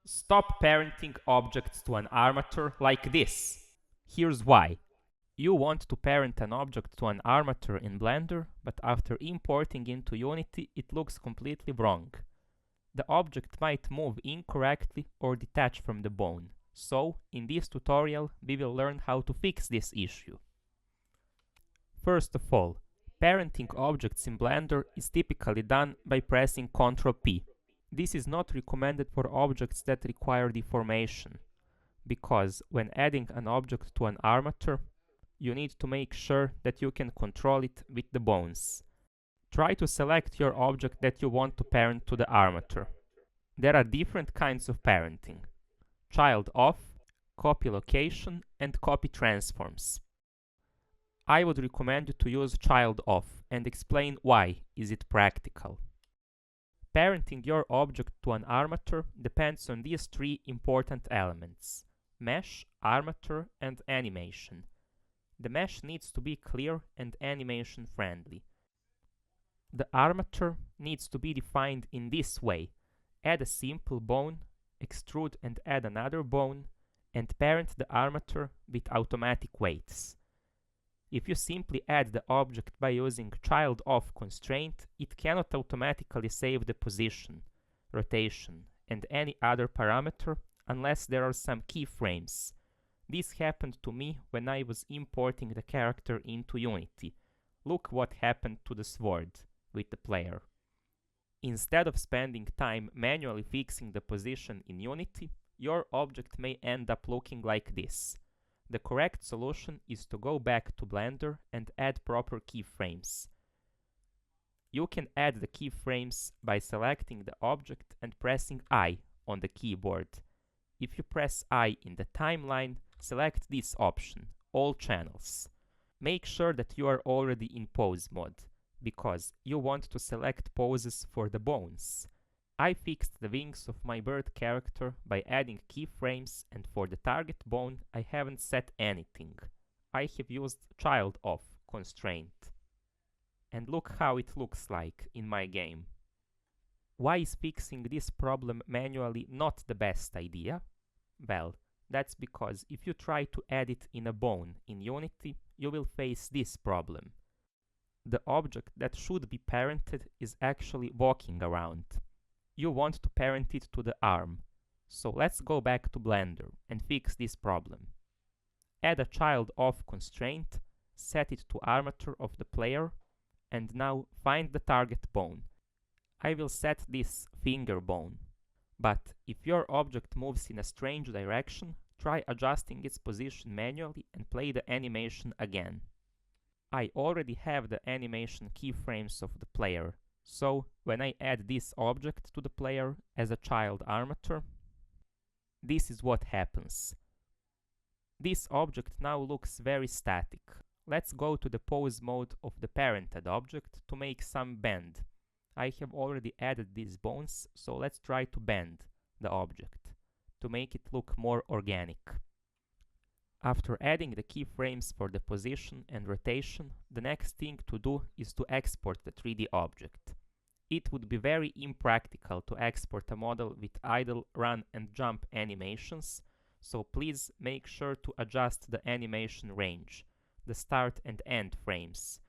Stop parenting objects to an armature like this. Here's why. You want to parent an object to an armature in Blender, but after importing into Unity, it looks completely wrong. The object might move incorrectly or detach from the bone. So, in this tutorial, we will learn how to fix this issue. First of all, parenting objects in Blender is typically done by pressing Ctrl P. This is not recommended for objects that require deformation, because when adding an object to an armature, you need to make sure that you can control it with the bones. Try to select your object that you want to parent to the armature. There are different kinds of parenting: child of, copy location, and copy transforms. I would recommend you to use child of and explain why is it practical. Parenting your object to an armature depends on these three important elements: mesh, armature, and animation. The mesh needs to be clear and animation friendly. The armature needs to be defined in this way: add a simple bone, extrude and add another bone, and parent the armature with automatic weights. If you simply add the object by using child of constraint, it cannot automatically save the position, rotation, and any other parameter unless there are some keyframes. This happened to me when I was importing the character into Unity. Look what happened to the sword with the player. Instead of spending time manually fixing the position in Unity, your object may end up looking like this. The correct solution is to go back to Blender and add proper keyframes. You can add the keyframes by selecting the object and pressing I on the keyboard. If you press I in the timeline, select this option, All Channels. Make sure that you are already in pose mode, because you want to select poses for the bones. I fixed the wings of my bird character by adding keyframes, and for the target bone I haven't set anything. I have used child of constraint. And look how it looks like in my game. Why is fixing this problem manually not the best idea? Well, that's because if you try to add it in a bone in Unity, you will face this problem. The object that should be parented is actually walking around. You want to parent it to the arm. So let's go back to Blender and fix this problem. Add a child of constraint, set it to armature of the player, and now find the target bone. I will set this finger bone. But if your object moves in a strange direction, try adjusting its position manually and play the animation again. I already have the animation keyframes of the player, so when I add this object to the player as a child armature, this is what happens. This object now looks very static. Let's go to the pose mode of the parented object to make some bend. I have already added these bones, so let's try to bend the object to make it look more organic. After adding the keyframes for the position and rotation, the next thing to do is to export the 3D object. It would be very impractical to export a model with idle, run, and jump animations, so please make sure to adjust the animation range, the start and end frames,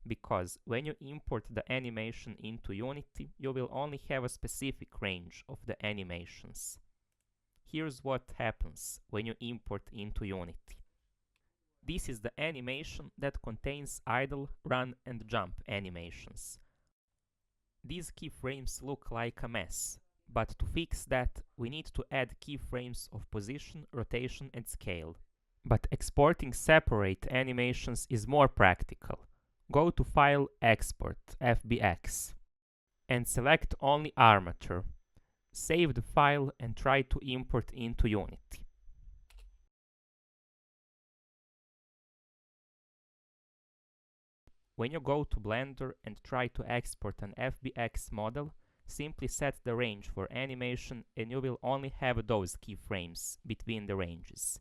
because when you import the animation into Unity, you will only have a specific range of the animations. Here's what happens when you import into Unity. This is the animation that contains idle, run, and jump animations. These keyframes look like a mess, but to fix that, we need to add keyframes of position, rotation, and scale. But exporting separate animations is more practical. Go to File, Export, FBX, and select only Armature. Save the file and try to import into Unity. When you go to Blender and try to export an FBX model, simply set the range for animation and you will only have those keyframes between the ranges.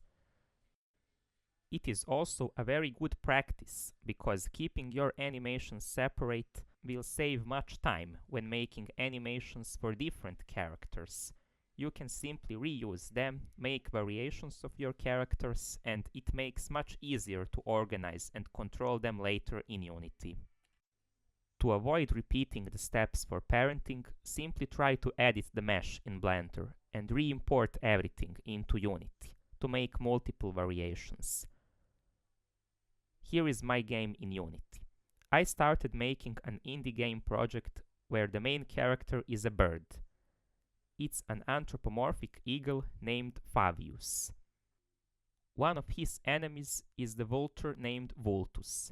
It is also a very good practice, because keeping your animations separate will save much time when making animations for different characters. You can simply reuse them, make variations of your characters, and it makes much easier to organize and control them later in Unity. To avoid repeating the steps for parenting, simply try to edit the mesh in Blender and re-import everything into Unity to make multiple variations. Here is my game in Unity. I started making an indie game project where the main character is a bird. It's an anthropomorphic eagle named Fabius. One of his enemies is the vulture named Vultus.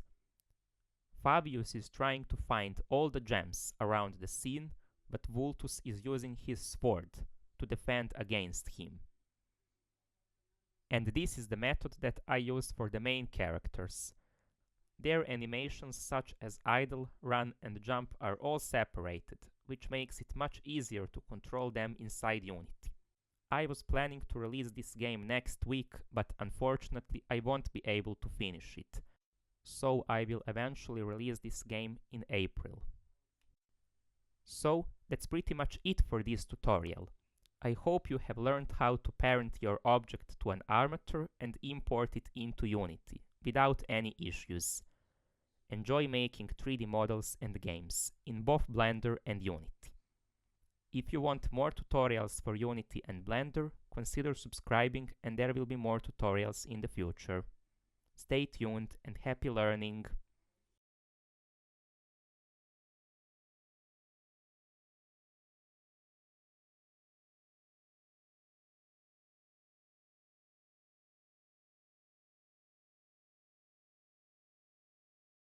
Fabius is trying to find all the gems around the scene, but Vultus is using his sword to defend against him. And this is the method that I use for the main characters. Their animations such as idle, run and jump are all separated, which makes it much easier to control them inside Unity. I was planning to release this game next week, but unfortunately I won't be able to finish it. So I will eventually release this game in April. So that's pretty much it for this tutorial. I hope you have learned how to parent your object to an armature and import it into Unity without any issues. Enjoy making 3D models and games in both Blender and Unity. If you want more tutorials for Unity and Blender, consider subscribing and there will be more tutorials in the future. Stay tuned and happy learning!